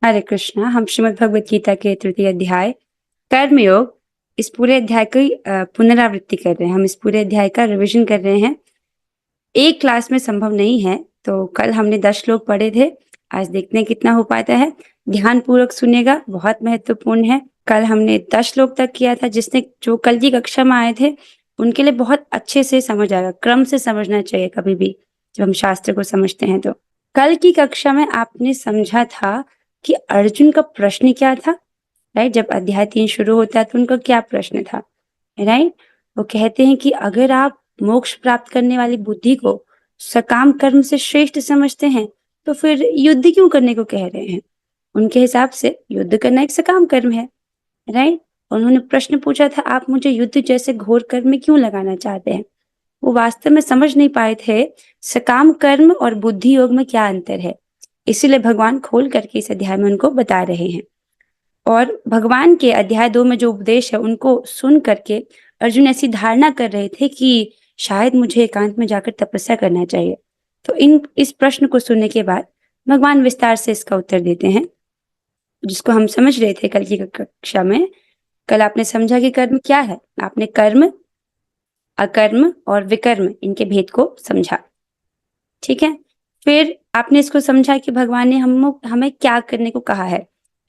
हरे कृष्णा। हम श्रीमद् भगवत गीता के तृतीय अध्याय कर्मयोग इस पूरे अध्याय की पुनरावृत्ति कर रहे हैं। हम इस पूरे अध्याय का रिवीजन कर रहे हैं। एक क्लास में संभव नहीं है, तो कल हमने 10 श्लोक पढ़े थे। आज देखते हैं कितना हो पाता है। ध्यान पूर्वक सुनिएगा, बहुत महत्वपूर्ण है। कल हमने 10 श्लोक तक किया था। जिसने जो कल की कक्षा में आए थे उनके लिए बहुत अच्छे से समझ आएगा। क्रम से समझना चाहिए कभी भी जब हम शास्त्र को समझते हैं। तो कल की कक्षा में आपने समझा था कि अर्जुन का प्रश्न क्या था, राइट। जब अध्याय 3 शुरू होता है तो उनका क्या प्रश्न था, राइट। वो कहते हैं कि अगर आप मोक्ष प्राप्त करने वाली बुद्धि को सकाम कर्म से श्रेष्ठ समझते हैं तो फिर युद्ध क्यों करने को कह रहे हैं। उनके हिसाब से युद्ध करना एक सकाम कर्म है, राइट। उन्होंने प्रश्न पूछा था, आप मुझे युद्ध जैसे घोर कर्म में क्यों लगाना चाहते हैं। वो वास्तव में समझ नहीं पाए थे सकाम कर्म और बुद्धि योग में क्या अंतर है। इसीलिए भगवान खोल करके इस अध्याय में उनको बता रहे हैं। और भगवान के अध्याय 2 में जो उपदेश है उनको सुन करके अर्जुन ऐसी धारणा कर रहे थे कि शायद मुझे एकांत में जाकर तपस्या करना चाहिए। तो इस प्रश्न को सुनने के बाद भगवान विस्तार से इसका उत्तर देते हैं, जिसको हम समझ रहे थे कल की कक्षा में। कल आपने समझा कि कर्म क्या है। आपने कर्म, अकर्म और विकर्म इनके भेद को समझा, ठीक है। फिर आपने इसको समझा कि भगवान ने हमें क्या करने को कहा है।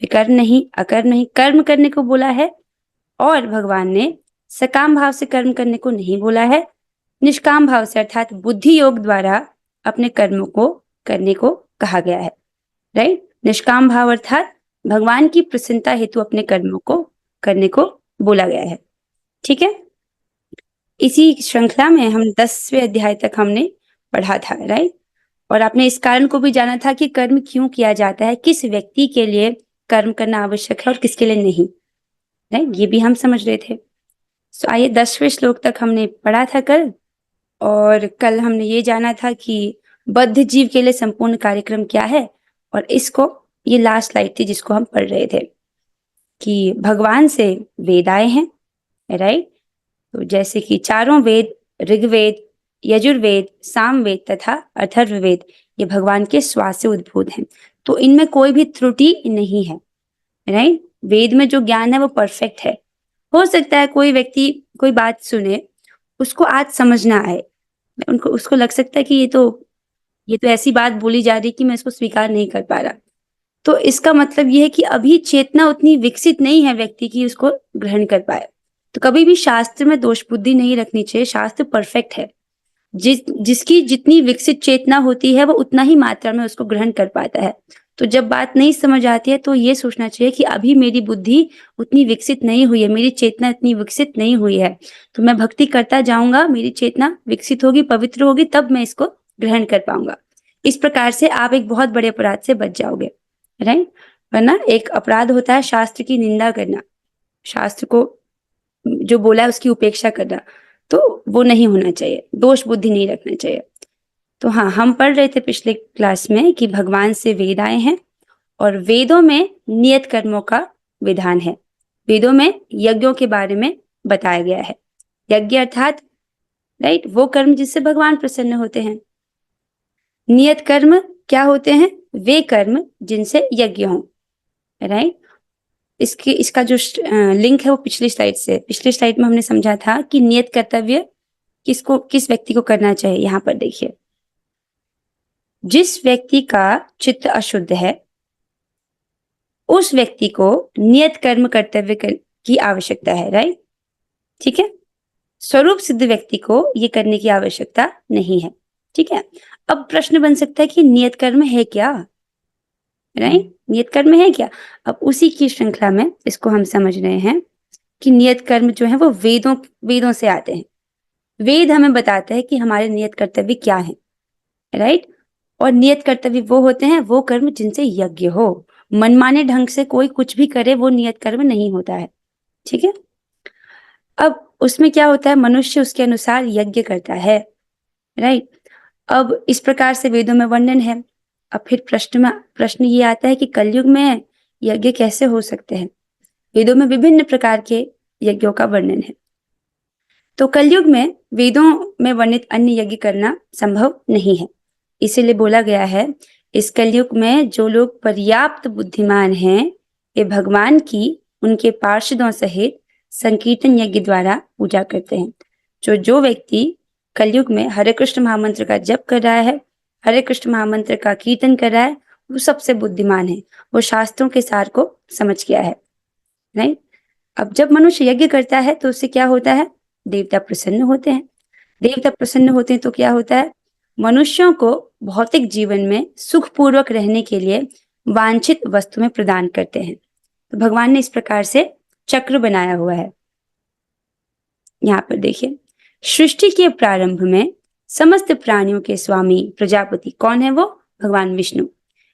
विकर्म नहीं, अकर्म नहीं, कर्म करने को बोला है। और भगवान ने सकाम भाव से कर्म करने को नहीं बोला है, निष्काम भाव से अर्थात बुद्धि योग द्वारा अपने कर्मों को करने को कहा गया है, राइट। निष्काम भाव अर्थात भगवान की प्रसन्नता हेतु अपने कर्मों को करने को बोला गया है, ठीक है। इसी श्रृंखला में हम 10वें अध्याय तक हमने पढ़ा था, राइट। और आपने इस कारण को भी जाना था कि कर्म क्यों किया जाता है, किस व्यक्ति के लिए कर्म करना आवश्यक है और किसके लिए नहीं, राइट। ये भी हम समझ रहे थे। सो आइए 10वें श्लोक तक हमने पढ़ा था कल। और कल हमने ये जाना था कि बद्ध जीव के लिए संपूर्ण कार्यक्रम क्या है। और इसको, ये लास्ट स्लाइड थी जिसको हम पढ़ रहे थे कि भगवान से वेद आए हैं, राइट। तो जैसे कि चारों वेद, ऋग्वेद, यजुर्वेद, सामवेद तथा अथर्ववेद, ये भगवान के श्वास से उद्भूत हैं। तो इनमें कोई भी त्रुटि नहीं है, राइट। वेद में जो ज्ञान है वो परफेक्ट है। हो सकता है कोई व्यक्ति कोई बात सुने, उसको आज समझ ना आए, उसको लग सकता है कि ये तो ऐसी बात बोली जा रही कि मैं इसको स्वीकार नहीं कर पा रहा। तो इसका मतलब ये है कि अभी चेतना उतनी विकसित नहीं है व्यक्ति की उसको ग्रहण कर पाए। तो कभी भी शास्त्र में दोष बुद्धि नहीं रखनी चाहिए। शास्त्र परफेक्ट है। जिसकी जितनी विकसित चेतना होती है वो उतना ही मात्रा में उसको ग्रहण कर पाता है। तो जब बात नहीं समझ आती है तो ये सोचना चाहिए कि अभी मेरी बुद्धि उतनी विकसित नहीं हुई है, मेरी चेतना इतनी विकसित नहीं हुई है। तो मैं भक्ति करता जाऊंगा, मेरी चेतना विकसित होगी, पवित्र होगी, तब मैं इसको ग्रहण कर पाऊंगा। इस प्रकार से आप एक बहुत बड़े अपराध से बच जाओगे, राइट। वरना एक अपराध होता है शास्त्र की निंदा करना, शास्त्र को जो बोला है उसकी उपेक्षा करना। तो वो नहीं होना चाहिए, दोष बुद्धि नहीं रखना चाहिए। तो हाँ, हम पढ़ रहे थे पिछले क्लास में कि भगवान से वेद आए हैं और वेदों में नियत कर्मों का विधान है। वेदों में यज्ञों के बारे में बताया गया है। यज्ञ अर्थात, राइट, वो कर्म जिससे भगवान प्रसन्न होते हैं। नियत कर्म क्या होते हैं, वे कर्म जिनसे यज्ञ हो, राइट। इसका जो लिंक है वो पिछली स्लाइड में हमने समझा था कि नियत कर्तव्य किस व्यक्ति को करना चाहिए। यहां पर देखिए, जिस व्यक्ति का चित्त अशुद्ध है उस व्यक्ति को नियत कर्म कर्तव्य की आवश्यकता है, राइट, ठीक है। स्वरूप सिद्ध व्यक्ति को ये करने की आवश्यकता नहीं है, ठीक है। अब प्रश्न बन सकता है कि नियत कर्म है क्या, राइट, नियत कर्म है क्या। अब उसी की श्रृंखला में इसको हम समझ रहे हैं कि नियत कर्म जो है वो वेदों से आते हैं। वेद हमें बताते हैं कि हमारे नियत कर्तव्य क्या है, राइट। और नियत कर्तव्य वो होते हैं वो कर्म जिनसे यज्ञ हो। मनमाने ढंग से कोई कुछ भी करे वो नियत कर्म नहीं होता है, ठीक है। अब उसमें क्या होता है, मनुष्य उसके अनुसार यज्ञ करता है, राइट। अब इस प्रकार से वेदों में वर्णन है। अब फिर प्रश्न ये आता है कि कलयुग में यज्ञ कैसे हो सकते हैं। वेदों में विभिन्न प्रकार के यज्ञों का वर्णन है। तो कलयुग में वेदों में वर्णित अन्य यज्ञ करना संभव नहीं है। इसीलिए बोला गया है इस कलयुग में जो लोग पर्याप्त बुद्धिमान हैं, वे भगवान की उनके पार्षदों सहित संकीर्तन यज्ञ द्वारा पूजा करते हैं। जो व्यक्ति कलयुग में हरे कृष्ण महामंत्र का जप कर रहा है, हरे कृष्ण महामंत्र का कीर्तन कर रहा है, वो सबसे बुद्धिमान है। वो शास्त्रों के सार को समझ गया है। राइट। अब जब मनुष्य यज्ञ करता है तो उससे क्या होता है? देवता प्रसन्न होते हैं। देवता प्रसन्न होते हैं तो क्या होता है? मनुष्यों को भौतिक जीवन में सुखपूर्वक रहने के लिए वांछित वस्तुएं प्रदान करते हैं। तो भगवान ने इस प्रकार से चक्र बनाया हुआ है। यहाँ पर देखिए, सृष्टि के प्रारंभ में समस्त प्राणियों के स्वामी प्रजापति कौन है? वो भगवान विष्णु।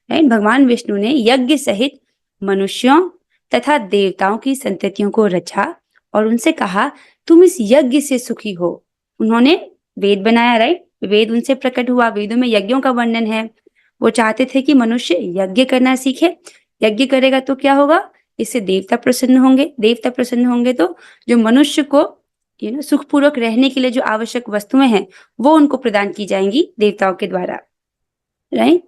राइट। भगवान विष्णु ने यज्ञ सहित मनुष्यों तथा देवताओं की संततियों को रचा और उनसे कहा, तुम इस यज्ञ से सुखी हो। उन्होंने वेद बनाया। राइट। वेद उनसे प्रकट हुआ, वेदों में यज्ञों का वर्णन है। वो चाहते थे कि मनुष्य यज्ञ करना सीखे। यज्ञ करेगा तो क्या होगा? इससे देवता प्रसन्न होंगे। देवता प्रसन्न होंगे तो जो मनुष्य को सुखपूर्वक रहने के लिए जो आवश्यक वस्तुएं हैं वो उनको प्रदान की जाएंगी देवताओं के द्वारा। राइट।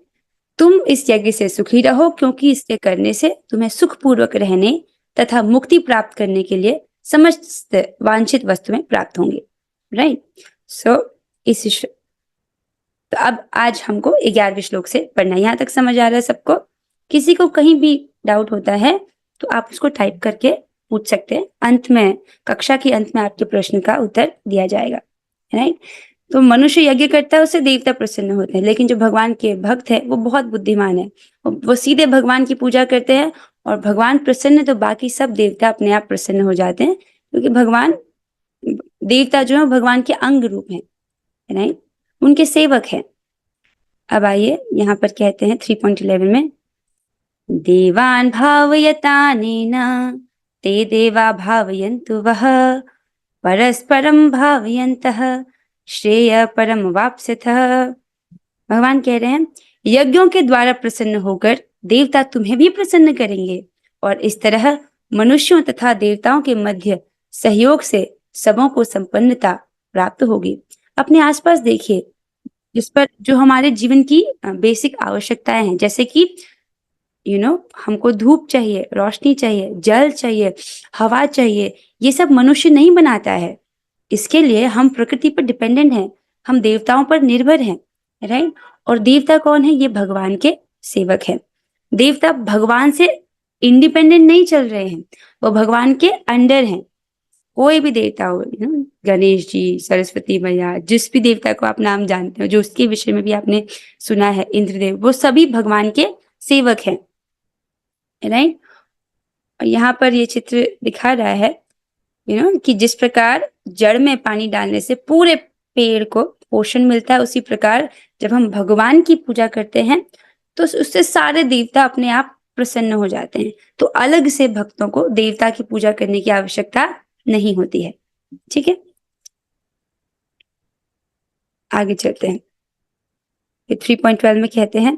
तुम इस यज्ञ से सुखी रहो, क्योंकि इसके करने से तुम्हें सुखपूर्वक रहने तथा मुक्ति प्राप्त करने के लिए समस्त वांछित वस्तुएं प्राप्त होंगी। राइट। सो तो अब आज हमको 11वें श्लोक से पढ़ना। यहाँ तक समझ आ रहा है सबको? किसी को कहीं भी डाउट होता है तो आप उसको टाइप करके पूछ सकते हैं। अंत में, कक्षा के अंत में आपके प्रश्न का उत्तर दिया जाएगा। राइट। तो मनुष्य यज्ञ करता है, उससे देवता प्रसन्न होते हैं, लेकिन जो भगवान के भक्त है वो बहुत बुद्धिमान है। वो सीधे भगवान की पूजा करते हैं और भगवान प्रसन्न तो बाकी सब देवता अपने आप प्रसन्न हो जाते हैं, क्योंकि भगवान देवता जो है भगवान के अंग रूप हैं। राइट। उनके सेवक हैं। अब आइए यहाँ पर कहते हैं 3.11 में, देवान भावयतानेन ते देवा भावयन्तु वः परस्परम भावयन्तः श्रेय परम वाप्स्यथः। भगवान कह रहे हैं, यज्ञों के द्वारा प्रसन्न होकर देवता तुम्हें भी प्रसन्न करेंगे और इस तरह मनुष्यों तथा देवताओं के मध्य सहयोग से सबों को संपन्नता प्राप्त होगी। अपने आसपास देखिए, जिस पर जो हमारे जीवन की बेसिक आवश्यकताएं हैं, जैसे कि हमको धूप चाहिए, रोशनी चाहिए, जल चाहिए, हवा चाहिए, ये सब मनुष्य नहीं बनाता है। इसके लिए हम प्रकृति पर डिपेंडेंट हैं, हम देवताओं पर निर्भर हैं। राइट। और देवता कौन है? ये भगवान के सेवक हैं। देवता भगवान से इंडिपेंडेंट नहीं चल रहे हैं, वो भगवान के अंडर हैं। कोई भी देवता हो, गणेश जी, सरस्वती मैया, जिस भी देवता को आप नाम जानते हो, जो उसके विषय में भी आपने सुना है, इंद्रदेव, वो सभी भगवान के सेवक हैं। राइट। और यहाँ पर ये चित्र दिखा रहा है कि जिस प्रकार जड़ में पानी डालने से पूरे पेड़ को पोषण मिलता है, उसी प्रकार जब हम भगवान की पूजा करते हैं तो उससे सारे देवता अपने आप प्रसन्न हो जाते हैं। तो अलग से भक्तों को देवता की पूजा करने की आवश्यकता नहीं होती है। ठीक है, आगे चलते हैं। 3.12 में कहते हैं,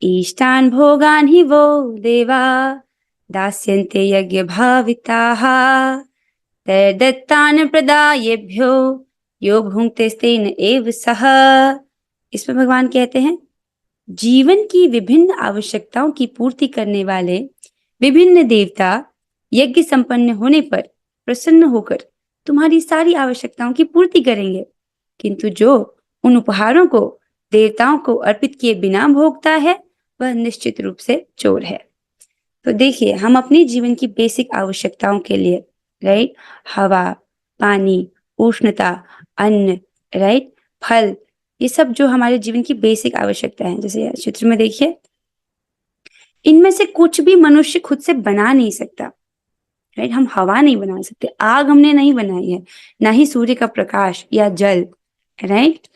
इष्टान भोगान ही वो देवा दास्यन्ते यज्ञ भाविताः तैर्दत्तान प्रदायेभ्यो यो भुंक्ते तेन एव सह। इसमें भगवान कहते हैं, जीवन की विभिन्न आवश्यकताओं की पूर्ति करने वाले विभिन्न देवता यज्ञ संपन्न होने पर प्रसन्न होकर तुम्हारी सारी आवश्यकताओं की पूर्ति करेंगे, किंतु जो उन उपहारों को देवताओं को अर्पित किए बिना भोगता है वह निश्चित रूप से चोर है। तो देखिए, हम अपनी जीवन की बेसिक आवश्यकताओं के लिए, राइट, हवा, पानी, उष्णता, अन्न, राइट, फल, ये सब जो हमारे जीवन की बेसिक आवश्यकता है, जैसे चित्र में देखिए, इनमें से कुछ भी मनुष्य खुद से बना नहीं सकता। राइट। हम हवा नहीं बना सकते, आग हमने नहीं बनाई है, ना ही सूर्य का प्रकाश या जल। राइट।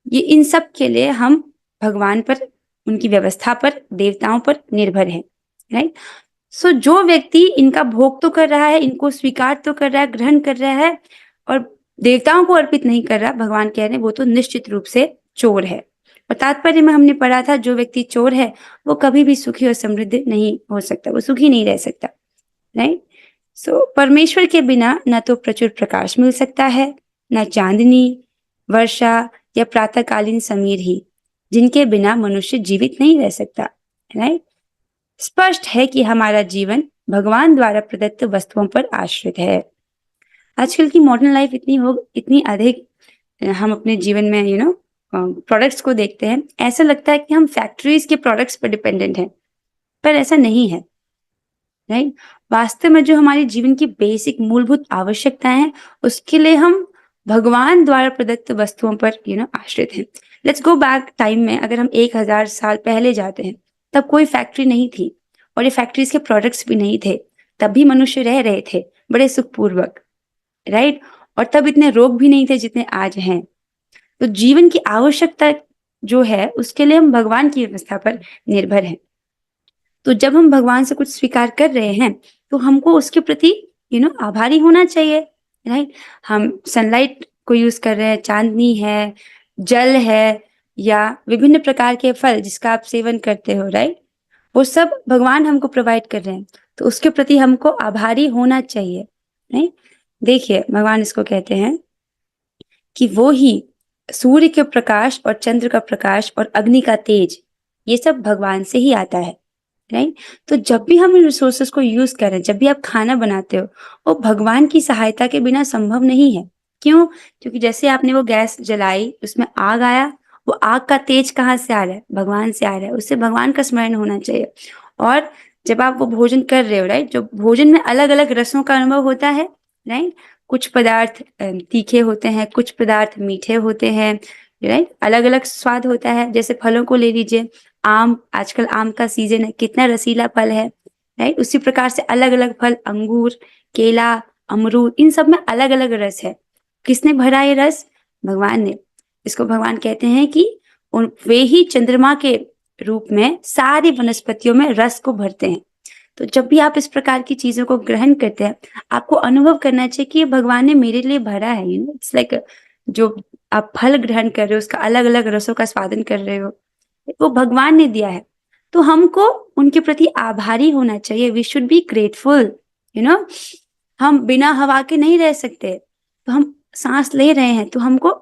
ये इन सब के लिए हम भगवान पर, उनकी व्यवस्था पर, देवताओं पर निर्भर है। राइट। सो जो व्यक्ति इनका भोग तो कर रहा है, इनको स्वीकार तो कर रहा है, ग्रहण कर रहा है, और देवताओं को अर्पित नहीं कर रहा, भगवान कह रहे हैं वो तो निश्चित रूप से चोर है। और तात्पर्य में हमने पढ़ा था, जो व्यक्ति चोर है वो कभी भी सुखी और समृद्ध नहीं हो सकता, वो सुखी नहीं रह सकता। राइट। सो परमेश्वर के बिना न तो प्रचुर प्रकाश मिल सकता है, न चांदनी, वर्षा या प्रातःकालीन समीर ही। जिनके बिना मनुष्य जीवित नहीं रह सकता। राइट। स्पष्ट है कि हमारा जीवन भगवान द्वारा प्रदत्त वस्तुओं पर आश्रित है। आजकल की मॉडर्न लाइफ इतनी अधिक हम अपने जीवन में प्रोडक्ट्स को देखते हैं, ऐसा लगता है कि हम फैक्ट्रीज के प्रोडक्ट्स पर डिपेंडेंट हैं, पर ऐसा नहीं है। राइट। वास्तव में जो हमारे जीवन की बेसिक मूलभूत आवश्यकताएं हैं, उसके लिए हम भगवान द्वारा प्रदत्त वस्तुओं पर आश्रित हैं। लेट्स गो बैक टाइम में, अगर हम 1000 साल पहले जाते हैं, तब कोई फैक्ट्री नहीं थी और ये फैक्ट्रीज के प्रोडक्ट्स भी नहीं थे। तब भी मनुष्य रह रहे थे बड़े सुखपूर्वक। राइट। और तब इतने रोग भी नहीं थे जितने आज हैं। तो जीवन की आवश्यकता जो है, उसके लिए हम भगवान की व्यवस्था पर निर्भर हैं। तो जब हम भगवान से कुछ स्वीकार कर रहे हैं, तो हमको उसके प्रति आभारी होना चाहिए। राइट। हम सनलाइट को यूज कर रहे हैं, चांदनी है, जल है, या विभिन्न प्रकार के फल जिसका आप सेवन करते हो। राइट। वो सब भगवान हमको प्रोवाइड कर रहे हैं, तो उसके प्रति हमको आभारी होना चाहिए। राइट। देखिए, भगवान इसको कहते हैं कि वो ही सूर्य के प्रकाश और चंद्र का प्रकाश और अग्नि का तेज, ये सब भगवान से ही आता है। राइट। तो जब भी हम इन रिसोर्सेस को यूज कर रहे हैं, जब भी आप खाना बनाते हो, वो भगवान की सहायता के बिना संभव नहीं है। क्यों? क्योंकि जैसे आपने वो गैस जलाई, उसमें आग आया, वो आग का तेज कहाँ से आ रहा है? भगवान से आ रहा है। उससे भगवान का स्मरण होना चाहिए। और जब आप वो भोजन कर रहे हो, राइट, जो भोजन में अलग अलग रसों का अनुभव होता है। राइट। कुछ पदार्थ तीखे होते हैं, कुछ पदार्थ मीठे होते हैं। राइट। अलग अलग स्वाद होता है। जैसे फलों को ले लीजिए, आम, आजकल आम का सीजन है, कितना रसीला फल है। राइट। उसी प्रकार से अलग अलग फल, अंगूर, केला, अमरूद, इन सब में अलग अलग रस है। किसने भरा ये रस? भगवान ने। इसको भगवान कहते हैं कि वे ही चंद्रमा के रूप में सारी वनस्पतियों में रस को भरते हैं। तो जब भी आप इस प्रकार की चीजों को ग्रहण करते हैं, आपको अनुभव करना चाहिए कि ये भगवान ने मेरे लिए भरा है। इट्स लाइक, जो आप फल ग्रहण कर रहे हो, उसका अलग अलग रसों का स्वादन कर रहे हो, वो भगवान ने दिया है। तो हमको उनके प्रति आभारी होना चाहिए। We should be grateful. You know हम बिना हवा के नहीं रह सकते, तो हम सांस ले रहे हैं, तो हमको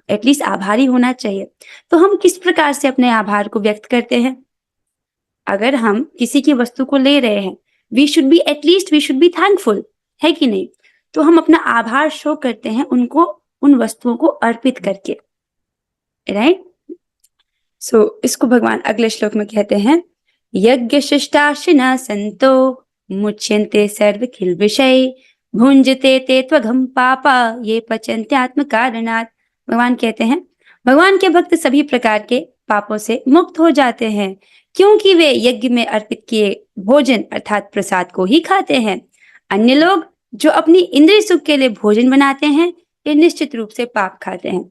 एटलीस्ट आभारी होना चाहिए। तो हम किस प्रकार से अपने आभार को व्यक्त करते हैं? अगर हम किसी की वस्तु को ले रहे हैं, वी शुड बी थैंकफुल, है कि नहीं? तो हम अपना आभार शो करते हैं उनको, उन वस्तुओं को अर्पित करके। राइट। इसको भगवान अगले श्लोक में कहते हैं, यज्ञ शिष्टाशिना संतो मुच्यन्ते सर्व खिल विषय भुंजते ते त्वघम पापा ये पचन्ते आत्म कारणात्। भगवान कहते हैं, भगवान के भक्त सभी प्रकार के पापों से मुक्त हो जाते हैं, क्योंकि वे यज्ञ में अर्पित किए भोजन अर्थात प्रसाद को ही खाते हैं। अन्य लोग जो अपनी इंद्रिय सुख के लिए भोजन बनाते हैं, ये निश्चित रूप से पाप खाते हैं।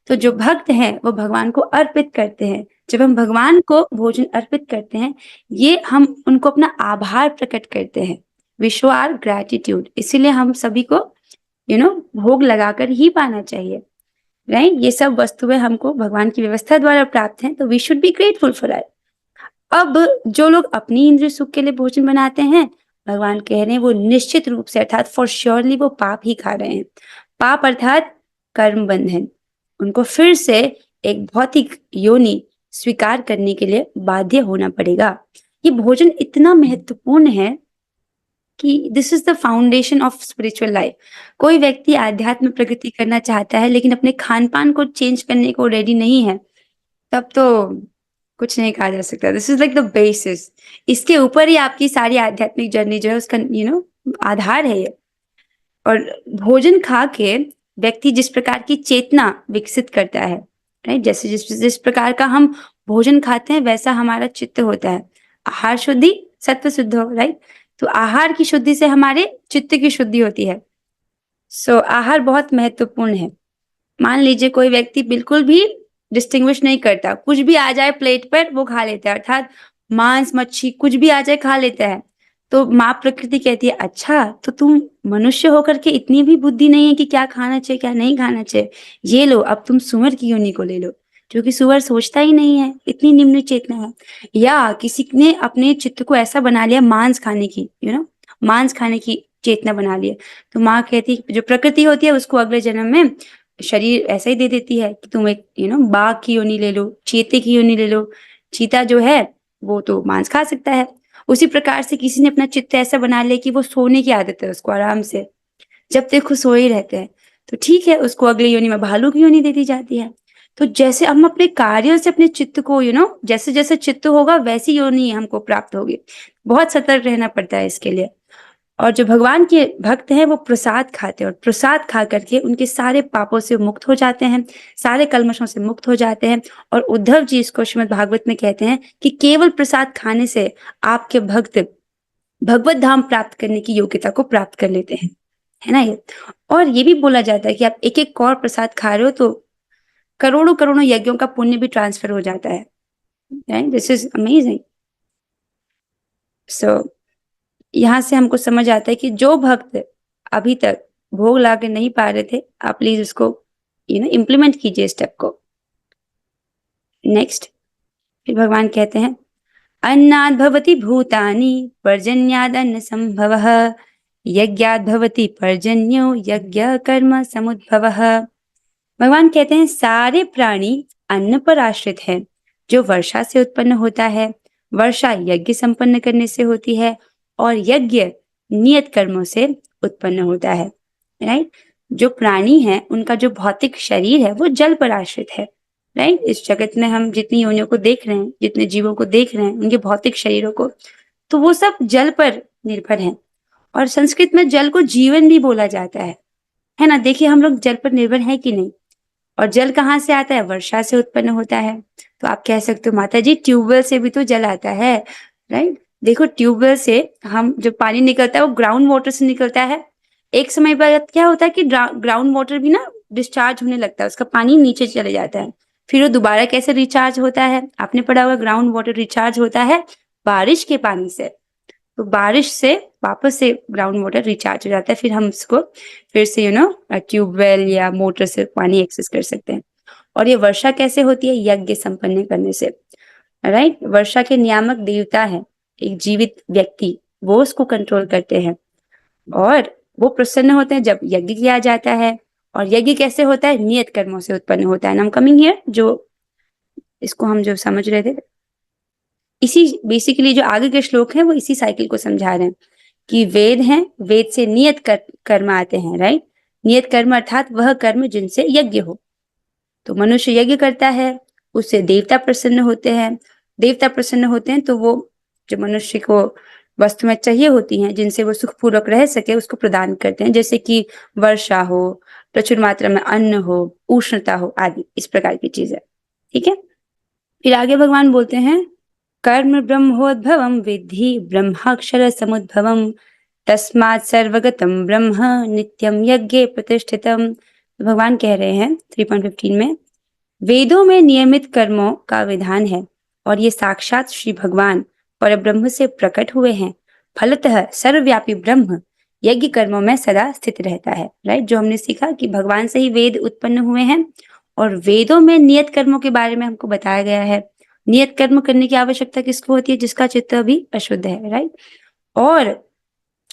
तो जो भक्त हैं, वो भगवान को अर्पित करते हैं। जब हम भगवान को भोजन अर्पित करते हैं, ये हम उनको अपना आभार प्रकट करते हैं। We show our gratitude. इसीलिए हम सभी को भोग लगाकर ही पाना चाहिए। राइट। ये सब वस्तुएं हमको भगवान की व्यवस्था द्वारा प्राप्त हैं, तो we should be grateful for it. अब जो लोग अपनी इंद्रिय सुख के लिए भोजन बनाते हैं, भगवान कह रहे हैं वो निश्चित रूप से अर्थात फॉर श्योरली वो पाप ही खा रहे हैं। पाप अर्थात कर्म बंधन। उनको फिर से एक भौतिक योनि स्वीकार करने के लिए बाध्य होना पड़ेगा। ये भोजन इतना महत्वपूर्ण है कि this is the foundation of spiritual life. कोई व्यक्ति आध्यात्म प्रगति करना चाहता है, लेकिन अपने खान पान को चेंज करने को रेडी नहीं है, तब तो कुछ नहीं कहा जा सकता। This is like the basis. इसके ऊपर ही आपकी सारी आध्यात्मिक जर्नी जो है, उसका आधार है ये। और भोजन खा के व्यक्ति जिस प्रकार की चेतना विकसित करता है, राइट, जैसे जिस प्रकार का हम भोजन खाते हैं, वैसा हमारा चित्त होता है। आहार शुद्धि सत्व शुद्ध हो, राइट। तो आहार की शुद्धि से हमारे चित्त की शुद्धि होती है। आहार बहुत महत्वपूर्ण है। मान लीजिए कोई व्यक्ति बिल्कुल भी डिस्टिंग्विश नहीं करता, कुछ भी आ जाए प्लेट पर वो खा लेता है, अर्थात मांस मच्छी कुछ भी आ जाए खा लेता है। तो माँ प्रकृति कहती है, अच्छा तो तुम मनुष्य होकर के इतनी भी बुद्धि नहीं है कि क्या खाना चाहिए क्या नहीं खाना चाहिए, ये लो अब तुम सुअर की योनि को ले लो, क्योंकि सुअर सोचता ही नहीं है, इतनी निम्न चेतना है। या किसी ने अपने चित्त को ऐसा बना लिया मांस खाने की, मांस खाने की चेतना बना लिया, तो माँ कहती जो प्रकृति होती है उसको अगले जन्म में शरीर ऐसा ही दे देती है कि तुम एक बाघ की योनि ले लो, चीते की योनि ले लो। चीता जो है वो तो मांस खा सकता है। उसी प्रकार से किसी ने अपना चित्त ऐसा बना लिया कि वो सोने की आदत है उसको, आराम से जब देखो सोए रहते हैं, तो ठीक है, उसको अगली योनि में भालू की योनि दे दी जाती है। तो जैसे हम अपने कार्यों से अपने चित्त को जैसे जैसे चित्त होगा वैसी योनि हमको प्राप्त होगी। बहुत सतर्क रहना पड़ता है इसके लिए। और जो भगवान के भक्त हैं वो प्रसाद खाते हैं, और प्रसाद खा करके उनके सारे पापों से मुक्त हो जाते हैं, सारे कल्मशों से मुक्त हो जाते हैं। और उद्धव जी इसको श्रीमद् भागवत में कहते हैं कि केवल प्रसाद खाने से आपके भक्त भगवत धाम प्राप्त करने की योग्यता को प्राप्त कर लेते हैं, है ना ये। और ये भी बोला जाता है कि आप एक एक कौर प्रसाद खा रहे हो तो करोड़ों करोड़ों यज्ञों का पुण्य भी ट्रांसफर हो जाता है। Right, this is amazing. So यहाँ से हमको समझ आता है कि जो भक्त अभी तक भोग ला के नहीं पा रहे थे, आप प्लीज उसको इम्प्लीमेंट कीजिए स्टेप को। नेक्स्ट, फिर भगवान कहते हैं, अन्नाद् भवति भूतानि पर्जन्याद् अन्न संभवः यज्ञाद् भवति पर्जन्यो यज्ञ कर्म समुद्भवः। भगवान कहते हैं सारे प्राणी अन्न पर आश्रित हैं, जो वर्षा से उत्पन्न होता है। वर्षा यज्ञ संपन्न करने से होती है, और यज्ञ नियत कर्मों से उत्पन्न होता है। राइट, जो प्राणी है उनका जो भौतिक शरीर है वो जल पर आश्रित है। राइट, इस जगत में हम जितनी योनियों को देख रहे हैं, जितने जीवों को देख रहे हैं, उनके भौतिक शरीरों को, तो वो सब जल पर निर्भर हैं। और संस्कृत में जल को जीवन भी बोला जाता है ना। देखिए हम लोग जल पर निर्भर हैं कि नहीं। और जल कहाँ से आता है? वर्षा से उत्पन्न होता है। तो आप कह सकते हो माता जी ट्यूबवेल से भी तो जल आता है। राइट, देखो ट्यूबवेल से हम जो पानी निकलता है वो ग्राउंड वाटर से निकलता है। एक समय बाद क्या होता है कि ग्राउंड वाटर भी ना डिस्चार्ज होने लगता है, उसका पानी नीचे चले जाता है। फिर वो दोबारा कैसे रिचार्ज होता है? आपने पढ़ा होगा ग्राउंड वाटर रिचार्ज होता है बारिश के पानी से। तो बारिश से वापस से ग्राउंड वाटर रिचार्ज हो जाता है, फिर हम उसको फिर से ट्यूबवेल या मोटर से पानी एक्सेस कर सकते हैं। और ये वर्षा कैसे होती है? यज्ञ संपन्न करने से। राइट, वर्षा के नियामक देवता है एक जीवित व्यक्ति, वो उसको कंट्रोल करते हैं। और वो प्रसन्न होते हैं जब यज्ञ किया जाता है। और यज्ञ कैसे होता है? नियत कर्मों से उत्पन्न होता है। हम कमिंग हियर, जो इसको हम जो समझ रहे थे, इसी बेसिकली जो आगे के श्लोक हैं वो इसी साइकिल को समझा रहे हैं कि वेद हैं, वेद से नियत कर्म आते हैं। राइट, नियत कर्म अर्थात वह कर्म जिनसे यज्ञ हो। तो मनुष्य यज्ञ करता है, उससे देवता प्रसन्न होते हैं। देवता प्रसन्न होते हैं तो वो जो मनुष्य को वस्तु में चाहिए होती हैं, जिनसे वो सुखपूर्वक रह सके, उसको प्रदान करते हैं। जैसे कि वर्षा हो, प्रचुर मात्रा में अन्न हो, उष्णता हो, आदि इस प्रकार की चीजें। ठीक है, फिर आगे भगवान बोलते हैं, कर्म ब्रह्मोद्भवम विद्धि ब्रह्माक्षर समुद्भवम तस्मात् सर्वगतम ब्रह्म नित्यम यज्ञे प्रतिष्ठितम। भगवान कह रहे हैं 3.15 में, वेदों में नियमित कर्मों का विधान है, और ये साक्षात श्री भगवान पर ब्रह्म से प्रकट हुए हैं। फलतः सर्वव्यापी ब्रह्म यज्ञ कर्मों में सदा स्थित रहता है। राइट, जो हमने सीखा कि भगवान से ही वेद उत्पन्न हुए हैं, और वेदों में नियत कर्मों के बारे में हमको बताया गया है। नियत कर्म करने की आवश्यकता किसको होती है? जिसका चित्त अभी अशुद्ध है। राइट, और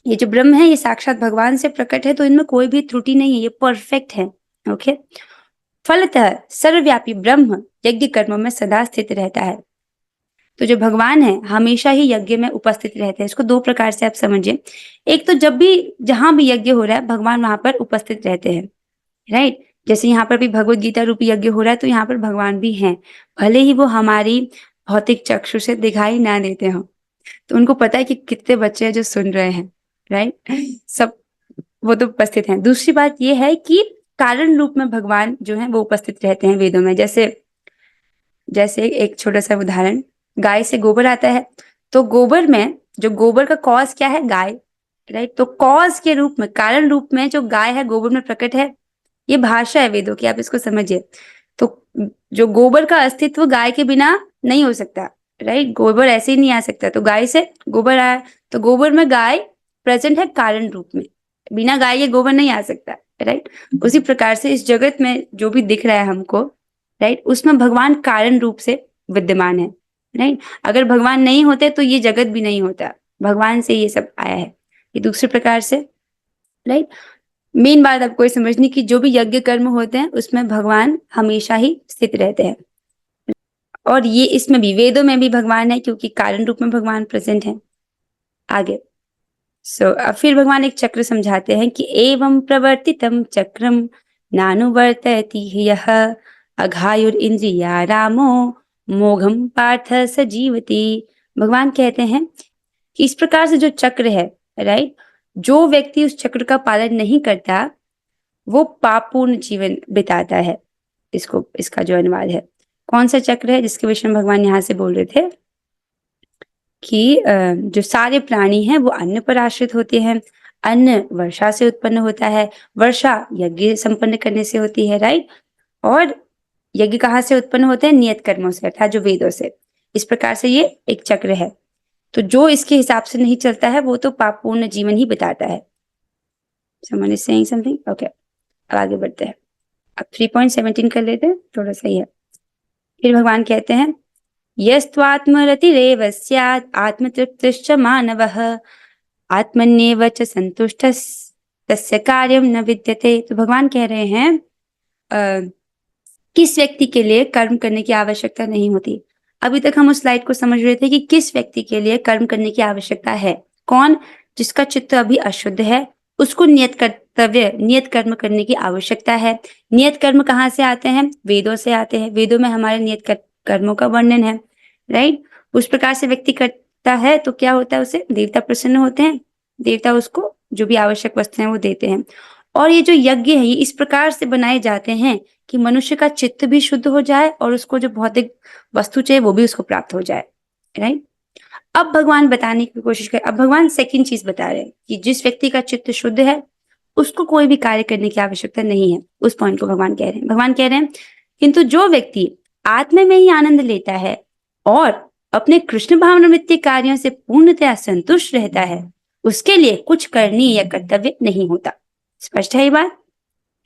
ये जो ब्रह्म है ये साक्षात भगवान से प्रकट है, तो इनमें कोई भी त्रुटि नहीं है, ये परफेक्ट है। ओके, फलतः सर्वव्यापी ब्रह्म यज्ञ कर्मों में सदा स्थित रहता है। तो जो भगवान है हमेशा ही यज्ञ में उपस्थित रहते हैं। इसको दो प्रकार से आप समझिए। एक तो जब भी जहां भी यज्ञ हो रहा है भगवान वहां पर उपस्थित रहते हैं। राइट, जैसे यहाँ पर भी भगवत गीता रूपी यज्ञ हो रहा है तो यहाँ पर भगवान भी हैं, भले ही वो हमारी भौतिक चक्षु से दिखाई ना देते हो। तो उनको पता है कि कितने बच्चे हैं जो सुन रहे हैं। राइट, सब वो तो उपस्थित हैं। दूसरी बात ये है कि कारण रूप में भगवान जो है वो उपस्थित रहते हैं वेदों में। जैसे जैसे एक छोटा सा उदाहरण, गाय से गोबर आता है, तो गोबर में जो गोबर का कॉज क्या है? गाय। राइट, तो कॉज के रूप में, कारण रूप में जो गाय है गोबर में प्रकट है। ये भाषा है वेदों की, आप इसको समझिए। तो जो गोबर का अस्तित्व गाय के बिना नहीं हो सकता। राइट, गोबर ऐसे ही नहीं आ सकता, तो गाय से गोबर आया, तो गोबर में गाय प्रेजेंट है कारण रूप में, बिना गाय के गोबर नहीं आ सकता। राइट, उसी प्रकार से इस जगत में जो भी दिख रहा है हमको, राइट, उसमें भगवान कारण रूप से विद्यमान है। राइट, अगर भगवान नहीं होते तो ये जगत भी नहीं होता, भगवान से ये सब आया है। ये दूसरे प्रकार से। राइट, मेन बात आपको ये समझनी कि जो भी यज्ञ कर्म होते हैं उसमें भगवान हमेशा ही स्थित रहते हैं, और ये इसमें भी वेदों में भी भगवान है क्योंकि कारण रूप में भगवान प्रेजेंट है। आगे अब फिर भगवान एक चक्र समझाते हैं कि एवं प्रवर्तितम चक्रम नानुवर्तयति यह अघायुर इंद्रिया रामो मोघम पार्थ स जीवति। भगवान कहते हैं कि इस प्रकार से जो चक्र है, राइट, जो व्यक्ति उस चक्र का पालन नहीं करता वो पापपूर्ण जीवन बिताता है। इसका जो अनुवाद है, कौन सा चक्र है जिसके विषय में भगवान यहाँ से बोल रहे थे कि जो सारे प्राणी हैं वो अन्न पर आश्रित होते हैं, अन्न वर्षा से उत्पन्न होता है, वर्षा यज्ञ संपन्न करने से होती है, राइट, और यज्ञ कहाँ से उत्पन्न होते हैं? नियत कर्मों से, अर्थात जो वेदों से। इस प्रकार से ये एक चक्र है। तो जो इसके हिसाब से नहीं चलता है वो तो पापपूर्ण जीवन ही बिताता है। Someone is saying something? Okay, अब आगे बढ़ते हैं। अब 3.17 कर लेते हैं, थोड़ा सही है। फिर भगवान कहते हैं यस्त्वात्मरतिरेव स्यात् आत्मतृप्तिश्च मानवः आत्मन्येव च संतुष्टः तस्य कार्यं न विद्यते। तो भगवान कह रहे हैं किस व्यक्ति के लिए कर्म करने की आवश्यकता नहीं होती। अभी तक हम उस स्लाइड को समझ रहे थे कि किस व्यक्ति के लिए कर्म करने की आवश्यकता है। कौन? जिसका चित्त अभी अशुद्ध है, उसको नियत कर्तव्य, नियत कर्म करने की आवश्यकता है। नियत कर्म कहाँ से आते हैं? वेदों से आते हैं। वेदों में हमारे नियत कर्मों का वर्णन है, राइट। उस प्रकार से व्यक्ति करता है तो क्या होता है? उसे देवता प्रसन्न होते हैं, देवता उसको जो भी आवश्यक वस्तुएं वो देते हैं। और ये जो यज्ञ है ये इस प्रकार से बनाए जाते हैं कि मनुष्य का चित्त भी शुद्ध हो जाए और उसको जो भौतिक वस्तु चाहिए वो भी उसको प्राप्त हो जाए, राइट। अब भगवान बताने की कोशिश कर, अब भगवान सेकंड चीज बता रहे हैं कि जिस व्यक्ति का चित्त शुद्ध है उसको कोई भी कार्य करने की आवश्यकता नहीं है। उस पॉइंट को भगवान कह रहे हैं। भगवान कह रहे हैं किंतु जो व्यक्ति आत्मा में ही आनंद लेता है और अपने कृष्ण भावनावृत्ति कार्यों से पूर्णतया संतुष्ट रहता है उसके लिए कुछ करनी या कर्तव्य नहीं होता। स्पष्ट है ये बात,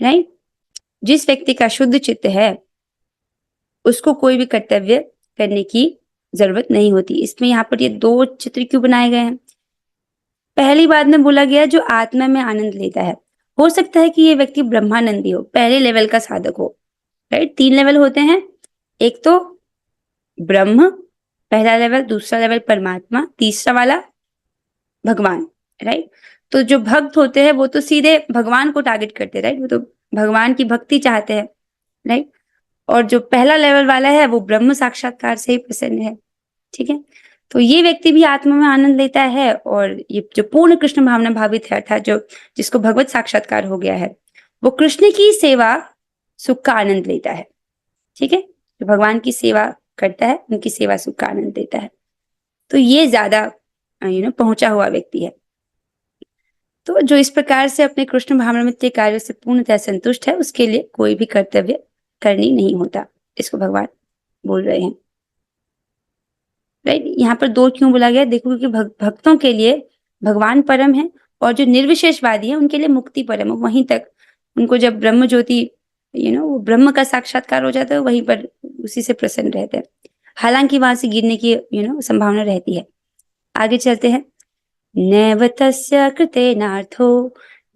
राइट। जिस व्यक्ति का शुद्ध चित्त है उसको कोई भी कर्तव्य करने की जरूरत नहीं होती। इसमें यहाँ पर ये दो चित्र क्यों बनाए गए हैं? पहली बात में बोला गया जो आत्मा में आनंद लेता है, हो सकता है कि ये व्यक्ति ब्रह्मानंदी हो, पहले लेवल का साधक हो, राइट। 3 लेवल होते हैं, एक तो ब्रह्म पहला लेवल, दूसरा लेवल परमात्मा, तीसरा वाला भगवान, राइट। तो जो भक्त होते हैं वो तो सीधे भगवान को टारगेट करते हैं, राइट, वो तो भगवान की भक्ति चाहते हैं, राइट। और जो पहला लेवल वाला है वो ब्रह्म साक्षात्कार से ही प्रसन्न है, ठीक है। तो ये व्यक्ति भी आत्मा में आनंद लेता है और ये जो पूर्ण कृष्ण भावना भावित है अर्थात जो जिसको भगवत साक्षात्कार हो गया है वो कृष्ण की सेवा सुख का आनंद लेता है, ठीक है। जो भगवान की सेवा करता है उनकी सेवा सुख का आनंद लेता है। तो ये ज्यादा पहुंचा हुआ व्यक्ति है। तो जो इस प्रकार से अपने कृष्ण भावनामृत्य कार्य से पूर्णतः संतुष्ट है उसके लिए कोई भी कर्तव्य करनी नहीं होता। इसको भगवान बोल रहे हैं, राइट। यहाँ पर 2 क्यों बोला गया? देखो क्योंकि भक्तों के लिए भगवान परम है और जो निर्विशेषवादी है उनके लिए मुक्ति परम है। वहीं तक उनको जब ब्रह्म ज्योति वो ब्रह्म का साक्षात्कार हो जाता है वहीं पर उसी से प्रसन्न रहते हैं। हालांकि वहां से गिरने की संभावना रहती है। आगे चलते हैं। नैव तस्य कृतेनार्थो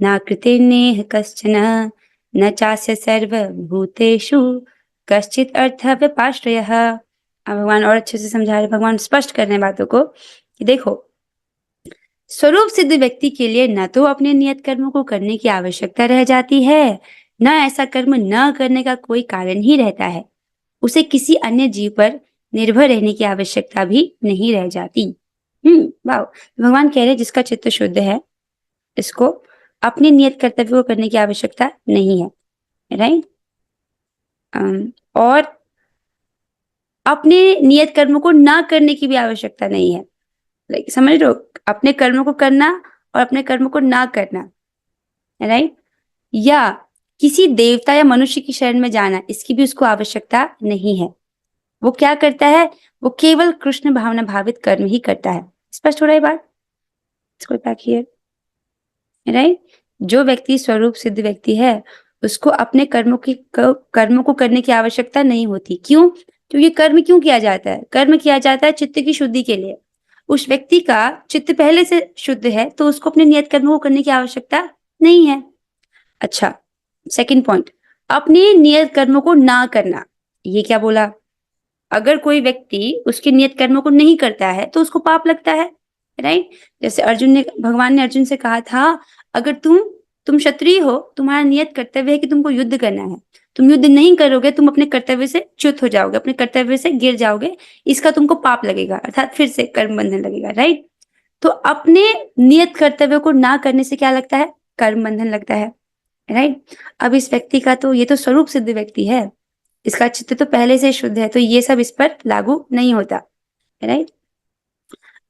न कृतेनेह कश्चन न चास्य सर्वभूतेषु कश्चित अर्थ व्यपाश्रयः। अब भगवान और अच्छे से समझा रहे, भगवान स्पष्ट कर रहे हैं बातों को कि देखो स्वरूप सिद्ध व्यक्ति के लिए न तो अपने नियत कर्मों को करने की आवश्यकता रह जाती है, न ऐसा कर्म न करने का कोई कारण ही रहता है। उसे किसी अन्य जीव पर निर्भर रहने की आवश्यकता भी नहीं रह जाती। वाह। भगवान कह रहे जिसका चित्त शुद्ध है इसको अपने नियत कर्तव्य को करने की आवश्यकता नहीं है, राइट। और अपने नियत कर्मों को ना करने की भी आवश्यकता नहीं है। लाइक समझ लो, अपने कर्मों को करना और अपने कर्मों को ना करना, राइट। या किसी देवता या मनुष्य की शरण में जाना, इसकी भी उसको आवश्यकता नहीं है। वो क्या करता है? वो केवल कृष्ण भावना भावित कर्म ही करता है। स्पष्ट हो रहा है बात? राइट। जो व्यक्ति स्वरूप सिद्ध व्यक्ति है उसको अपने कर्मों को करने की आवश्यकता नहीं होती। क्यों? क्योंकि कर्म क्यों किया जाता है? कर्म किया जाता है चित्त की शुद्धि के लिए। उस व्यक्ति का चित्त पहले से शुद्ध है तो उसको अपने नियत कर्मों को करने की आवश्यकता नहीं है। अच्छा, सेकंड पॉइंट, अपने नियत कर्मों को ना करना। ये क्या बोला? अगर कोई व्यक्ति उसके नियत कर्मों को नहीं करता है तो उसको पाप लगता है, राइट? जैसे भगवान ने अर्जुन से कहा था, अगर तुम क्षत्रिय हो, तुम्हारा नियत कर्तव्य है कि तुमको युद्ध करना है, तुम युद्ध नहीं करोगे, तुम अपने कर्तव्य से च्युत हो जाओगे, अपने कर्तव्य से गिर जाओगे, इसका तुमको पाप लगेगा, अर्थात फिर से कर्म बंधन लगेगा, राइट? तो अपने नियत कर्तव्य को ना करने से क्या लगता है? कर्म बंधन लगता है, राइट? अब इस व्यक्ति का तो ये तो स्वरूप सिद्ध व्यक्ति है, इसका चित्त तो पहले से शुद्ध है, तो ये सब इस पर लागू नहीं होता, राइट?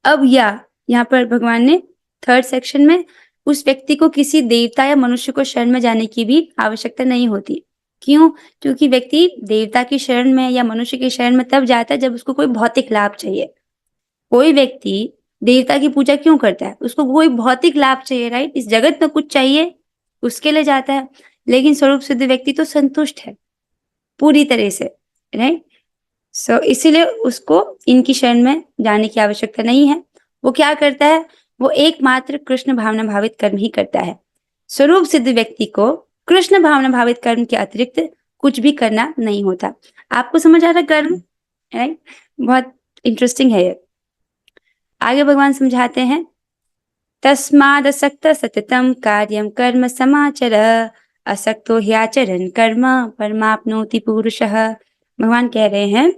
अब यहाँ पर भगवान ने थर्ड सेक्शन में उस व्यक्ति को किसी देवता या मनुष्य को शरण में जाने की भी आवश्यकता नहीं होती। क्यों? क्योंकि व्यक्ति देवता की शरण में या मनुष्य की शरण में तब जाता है जब उसको कोई भौतिक लाभ चाहिए। कोई व्यक्ति देवता की पूजा क्यों करता है? उसको कोई भौतिक लाभ चाहिए, राइट? इस जगत में कुछ चाहिए, उसके लिए जाता है। लेकिन स्वरूप सिद्ध व्यक्ति तो संतुष्ट है पूरी तरह से, राइट? सो इसीलिए उसको इनकी शरण में जाने की आवश्यकता नहीं है। वो क्या करता है? वो एकमात्र कृष्ण भावना भावित कर्म ही करता है। स्वरूप सिद्ध व्यक्ति को कृष्ण भावना भावित कर्म के अतिरिक्त कुछ भी करना नहीं होता। आपको समझ आ रहा कर्म, राइट? बहुत इंटरेस्टिंग है ये। आगे भगवान समझाते हैं, तस्मादसक्त सततम कार्यम कर्म समाचर, असक्तो ह्याचरन् कर्म परमाप्नोति पुरुषः। भगवान कह रहे हैं,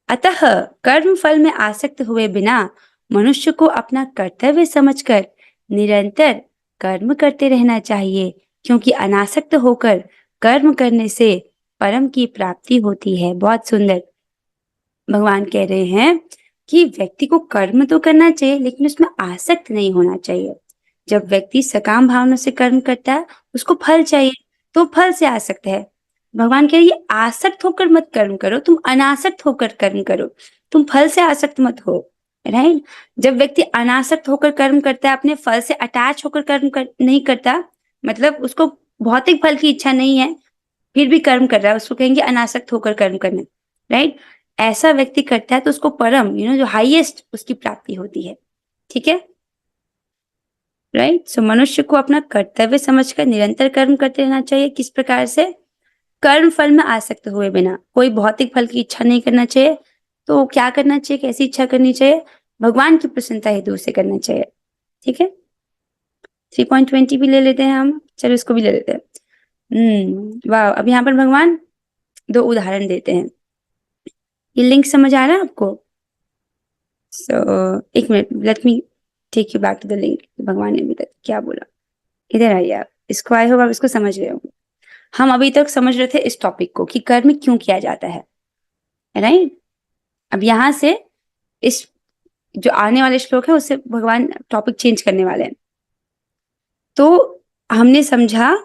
अतः कर्म फल में आसक्त हुए बिना मनुष्य को अपना कर्तव्य समझकर निरंतर कर्म करते रहना चाहिए, क्योंकि अनासक्त होकर कर्म करने से परम की प्राप्ति होती है। बहुत सुंदर। भगवान कह रहे हैं कि व्यक्ति को कर्म तो करना चाहिए, लेकिन उसमें आसक्त नहीं होना चाहिए। जब व्यक्ति सकाम भावना से कर्म करता है, उसको फल चाहिए, तो फल से आसक्त है। भगवान कह रहे हैं, आसक्त होकर मत कर्म करो, तुम अनासक्त होकर कर्म करो, तुम फल से आसक्त मत हो, राइट? जब व्यक्ति अनासक्त होकर कर्म करता है, अपने फल से अटैच होकर नहीं करता, मतलब उसको भौतिक फल की इच्छा नहीं है, फिर भी कर्म कर रहा है, उसको कहेंगे अनासक्त होकर कर्म करना, राइट? ऐसा व्यक्ति करता है तो उसको परम, जो हाईएस्ट उसकी प्राप्ति होती है। ठीक है, राइट? सो मनुष्य को अपना कर्तव्य समझकर निरंतर कर्म करते रहना चाहिए। किस प्रकार से? कर्म फल में आसक्त हुए बिना, कोई भौतिक फल की इच्छा नहीं करना चाहिए। तो क्या करना चाहिए? कैसी इच्छा करनी चाहिए? भगवान की प्रसन्नता हेतु से करना चाहिए। ठीक है, 3.20 भी ले लेते हैं हम, चलो इसको भी ले लेते हैं। वाह, अब यहाँ पर भगवान 2 उदाहरण देते हैं। ये लिंक समझ आ रहा है आपको? सो एक minute, let me take you back to the link. भगवान ने अभी तक क्या बोला, इधर आइए आप, इसको आए हो, आप इसको समझ रहे हो। हम अभी तक समझ रहे थे इस टॉपिक को कि कर्म क्यों किया जाता है, राइट? अब यहाँ से इस जो आने वाले श्लोक है उससे भगवान टॉपिक चेंज करने वाले हैं। तो हमने समझा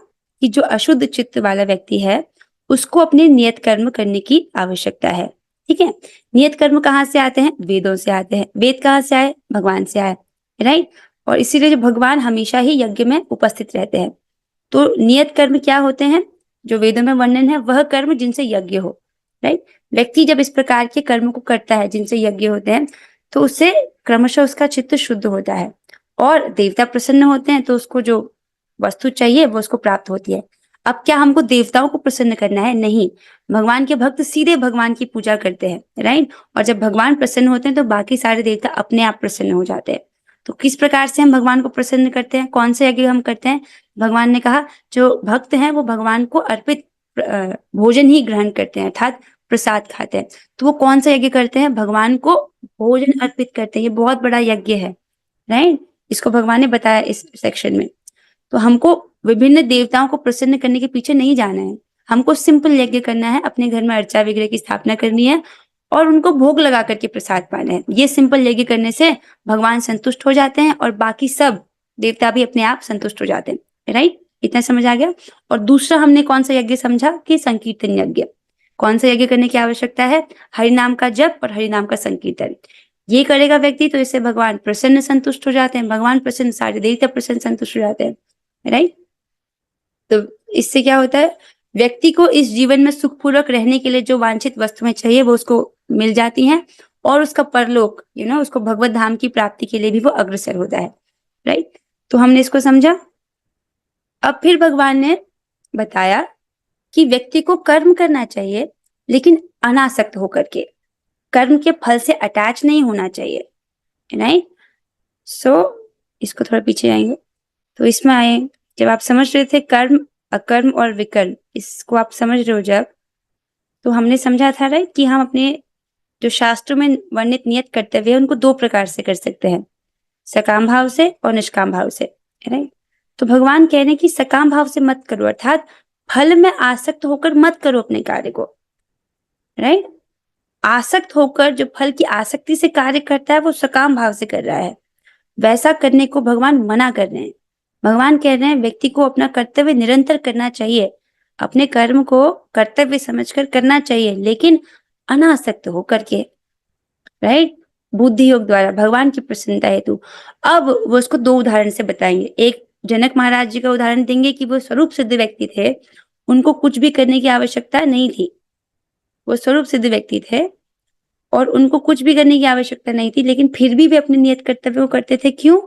कि जो अशुद्ध चित्त वाला व्यक्ति है उसको अपने नियत कर्म करने की आवश्यकता है। ठीक है, नियत कर्म कहाँ से आते हैं? वेदों से आते हैं। वेद कहाँ से आए? भगवान से आए, राइट? और इसीलिए जो भगवान हमेशा ही यज्ञ में उपस्थित रहते हैं। तो नियत कर्म क्या होते हैं? जो वेदों में वर्णन है वह कर्म जिनसे यज्ञ हो, राइट? व्यक्ति जब इस प्रकार के कर्म को करता है जिनसे यज्ञ होते हैं, तो उससे क्रमशः उसका चित्त शुद्ध होता है और देवता प्रसन्न होते हैं, तो उसको जो वस्तु चाहिए वो उसको प्राप्त होती है। अब क्या हमको देवताओं को प्रसन्न करना है? नहीं, भगवान के भक्त सीधे भगवान की पूजा करते हैं, राइट? और जब भगवान प्रसन्न होते हैं तो बाकी सारे देवता अपने आप प्रसन्न हो जाते हैं। तो किस प्रकार से हम भगवान को प्रसन्न करते हैं? कौन से यज्ञ हम करते हैं? भगवान ने कहा जो भक्त हैं वो भगवान को अर्पित भोजन ही ग्रहण करते हैं, अर्थात प्रसाद खाते हैं। तो वो कौन सा यज्ञ करते हैं? भगवान को भोजन अर्पित करते हैं। ये बहुत बड़ा यज्ञ है, राइट? इसको भगवान ने बताया इस सेक्शन में। तो हमको विभिन्न देवताओं को प्रसन्न करने के पीछे नहीं जाना है, हमको सिंपल यज्ञ करना है, अपने घर में अर्चा विग्रह की स्थापना करनी है और उनको भोग लगा करके प्रसाद पाना है। ये सिंपल यज्ञ करने से भगवान संतुष्ट हो जाते हैं और बाकी सब देवता भी अपने आप संतुष्ट हो जाते हैं, राइट? इतना समझ आ गया। और दूसरा हमने कौन सा यज्ञ समझा कि संकीर्तन यज्ञ। कौन सा यज्ञ करने की आवश्यकता है? हरि नाम का जप और हरि नाम का संकीर्तन। ये करेगा व्यक्ति तो इससे भगवान प्रसन्न संतुष्ट हो जाते हैं, भगवान प्रसन्न, सारे देवता प्रसन्न संतुष्ट हो जाते हैं, राइट? तो इससे क्या होता है? व्यक्ति को इस जीवन में सुखपूर्वक रहने के लिए जो वांछित वस्तुएं चाहिए वो उसको मिल जाती हैं और उसका परलोक, उसको भगवत धाम की प्राप्ति के लिए भी वो अग्रसर होता है, राइट? तो हमने इसको समझा। अब फिर भगवान ने बताया कि व्यक्ति को कर्म करना चाहिए, लेकिन अनासक्त होकर के, कर्म के फल से अटैच नहीं होना चाहिए, राइट। सो इसको थोड़ा पीछे आएंगे तो इसमें आए, जब आप समझ रहे थे कर्म, अकर्म और विकर्म, इसको आप समझ रहे हो जब, तो हमने समझा था राइट कि हम अपने जो शास्त्रों में वर्णित नियत कर्तव्य है उनको दो प्रकार से कर सकते हैं, सकाम भाव से और निष्काम भाव से, राइट। तो भगवान कह रहे हैं कि सकाम भाव से मत करो, अर्थात फल में आसक्त होकर मत करो अपने कार्य को, राइट। आसक्त होकर जो फल की आसक्ति से कार्य करता है वो सकाम भाव से कर रहा है, वैसा करने को भगवान मना कर रहे हैं। भगवान कह रहे हैं व्यक्ति को अपना कर्तव्य निरंतर करना चाहिए, अपने कर्म को कर्तव्य समझकर करना चाहिए, लेकिन अनासक्त होकर के, राइट, बुद्धि योग द्वारा भगवान की प्रसन्नता हेतु। अब वो उसको दो उदाहरण से बताएंगे। एक जनक महाराज जी का उदाहरण देंगे कि वो स्वरूप सिद्ध व्यक्ति थे, उनको कुछ भी करने की आवश्यकता नहीं थी, वो स्वरूप सिद्ध व्यक्ति थे और उनको कुछ भी करने की आवश्यकता नहीं थी, लेकिन फिर भी वे अपने नियत कर्तव्य को करते थे। क्यों?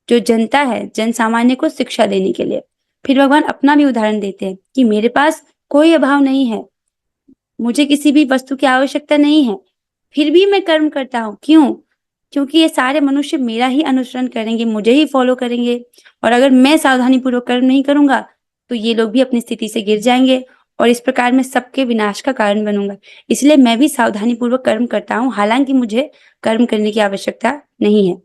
जो जनता है, जन सामान्य को शिक्षा देने के लिए। फिर भगवान अपना भी उदाहरण देते हैं कि मेरे पास कोई अभाव नहीं है, मुझे किसी भी वस्तु की आवश्यकता नहीं है, फिर भी मैं कर्म करता हूँ। क्यों? क्योंकि ये सारे मनुष्य मेरा ही अनुसरण करेंगे, मुझे ही फॉलो करेंगे, और अगर मैं सावधानी पूर्वक कर्म नहीं करूंगा तो ये लोग भी अपनी स्थिति से गिर जाएंगे और इस प्रकार मैं सबके विनाश का कारण बनूंगा। इसलिए मैं भी सावधानी पूर्वक कर्म करता हूँ, हालांकि मुझे कर्म करने की आवश्यकता नहीं है।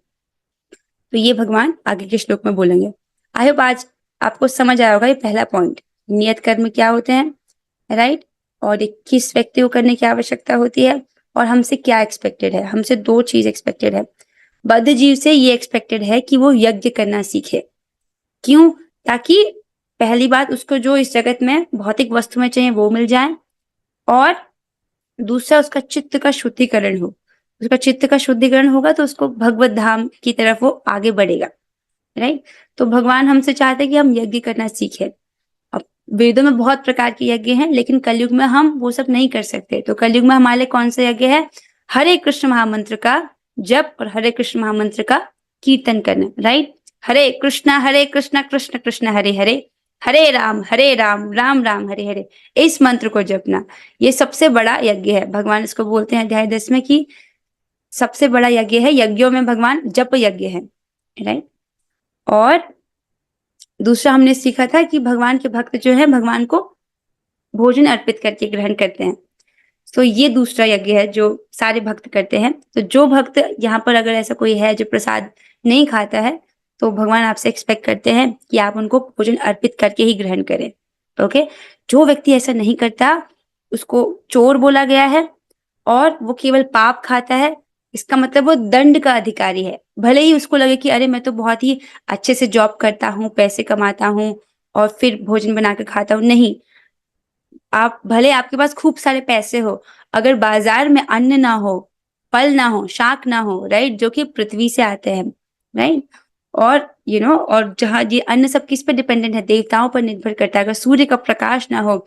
तो ये भगवान आगे के श्लोक में बोलेंगे। आई होप आज आपको समझ आया होगा ये पहला पॉइंट, नियत कर्म क्या होते हैं, राइट, और किस व्यक्ति को करने की आवश्यकता होती है और हमसे क्या एक्सपेक्टेड है। हमसे दो चीज एक्सपेक्टेड है। बद्ध जीव से ये एक्सपेक्टेड है कि वो यज्ञ करना सीखे। क्यों? ताकि पहली बात, उसको जो इस जगत में भौतिक वस्तु में चाहिए वो मिल जाए, और दूसरा उसका चित्त का शुद्धिकरण हो। उसका चित्त का शुद्धिकरण होगा तो उसको भगवत धाम की तरफ वो आगे बढ़ेगा, राइट। तो भगवान हमसे चाहते हैं कि हम यज्ञ करना सीखें। अब वेदों में बहुत प्रकार के यज्ञ हैं, लेकिन कलयुग में हम वो सब नहीं कर सकते। तो कलयुग में हमारे लिए कौन सा यज्ञ है? हरे कृष्ण महामंत्र का जप और हरे कृष्ण महामंत्र का कीर्तन करना, राइट। हरे कृष्णा कृष्ण कृष्ण हरे हरे, हरे राम राम राम हरे हरे, इस मंत्र को जपना, ये सबसे बड़ा यज्ञ है। भगवान इसको बोलते हैं अध्याय 10 में कि सबसे बड़ा यज्ञ है, यज्ञों में भगवान जप यज्ञ है, राइट। और दूसरा हमने सीखा था कि भगवान के भक्त जो है भगवान को भोजन अर्पित करके ग्रहण करते हैं। तो ये दूसरा यज्ञ है जो सारे भक्त करते हैं। तो जो भक्त यहाँ पर अगर ऐसा कोई है जो प्रसाद नहीं खाता है, तो भगवान आपसे एक्सपेक्ट करते हैं कि आप उनको भोजन अर्पित करके ही ग्रहण करें, ओके। जो व्यक्ति ऐसा नहीं करता उसको चोर बोला गया है, और वो केवल पाप खाता है, इसका मतलब वो दंड का अधिकारी है। भले ही उसको लगे कि अरे मैं तो बहुत ही अच्छे से जॉब करता हूँ, पैसे कमाता हूँ और फिर भोजन बना के खाता हूँ, नहीं। आप भले आपके पास खूब सारे पैसे हो, अगर बाजार में अन्न ना हो, फल ना हो, शाक ना हो, राइट, जो कि पृथ्वी से आते हैं, राइट, और और जहाँ ये अन्न सब किस पे डिपेंडेंट है? देवताओं पर निर्भर करता है। अगर सूर्य का प्रकाश ना हो,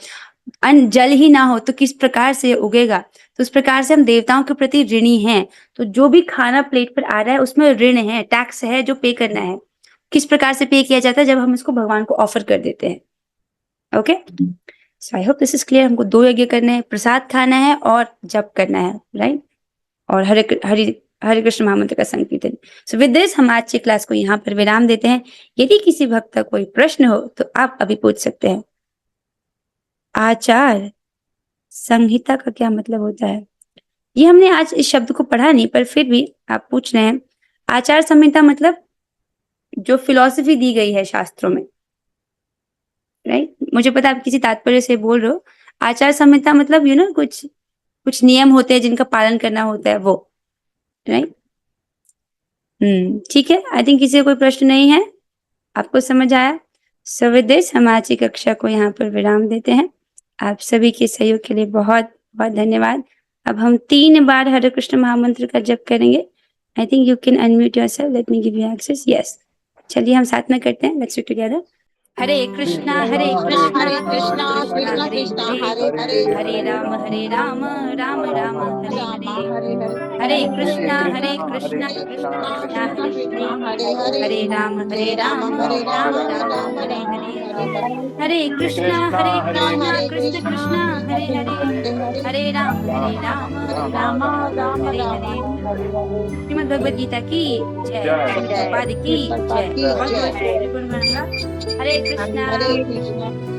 अन्न जल ही ना हो, तो किस प्रकार से उगेगा? तो उस प्रकार से हम देवताओं के प्रति ऋणी हैं। तो जो भी खाना प्लेट पर आ रहा है उसमें ऋण है, टैक्स है जो पे करना है। किस प्रकार से पे किया जाता है? जब हम इसको भगवान को ऑफर कर देते हैं, okay. So I hope this is clear. हमको दो यज्ञ करने हैं, प्रसाद खाना है और जप करना है, राइट, और हरे कृष्ण महामंत्र का संकीर्तन। सो विद दिस हम आज की क्लास को यहाँ पर विराम देते हैं। यदि किसी भक्त का कोई प्रश्न हो तो आप अभी पूछ सकते हैं। आचार संहिता का क्या मतलब होता है? ये हमने आज इस शब्द को पढ़ा नहीं, पर फिर भी आप पूछ रहे हैं। आचार संहिता मतलब जो फिलॉसफी दी गई है शास्त्रों में, राइट। मुझे पता आप किसी तात्पर्य से बोल रहे हो। आचार संहिता मतलब कुछ कुछ नियम होते हैं जिनका पालन करना होता है, वो, राइट। ठीक है। आई थिंक किसी को कोई प्रश्न नहीं है, आपको समझ आया। सो विद दिस हम आज की कक्षा को यहाँ पर विराम देते हैं। आप सभी के सहयोग के लिए बहुत बहुत धन्यवाद। अब हम 3 बार हरे कृष्ण महामंत्र का जप करेंगे। I think you can unmute yourself, let me give you access. Yes, चलिए हम साथ में करते हैं। Let's do together. Hare Krishna Krishna Krishna Hare Krishna Hare, Hare Hare Hare Ram Ram Ram Hare Ram Hare. Hare Hare. Hare Hare Krishna Krishna Hare Hare Krishna Krishna Krishna Krishna Krishna Hare Krishna Hare Hare Hare Hare Ram Ram Ram Ram Ram Ram Hare Ram Hare Hare Hare Hare Hare Krishna Hare Krishna Krishna Krishna Krishna हरे कृष्ण हरे हरे हरे हरे राम राम राम राम राम हरे राम हरे हरे हरे श्रीमद् भगवद गीता की जय जय श्री जय प्रभुपाद की श्री प्रभुपाद जय की ऑल द जय बेस्ट एवरीवन। हरे कृष्णा हरे कृष्णा।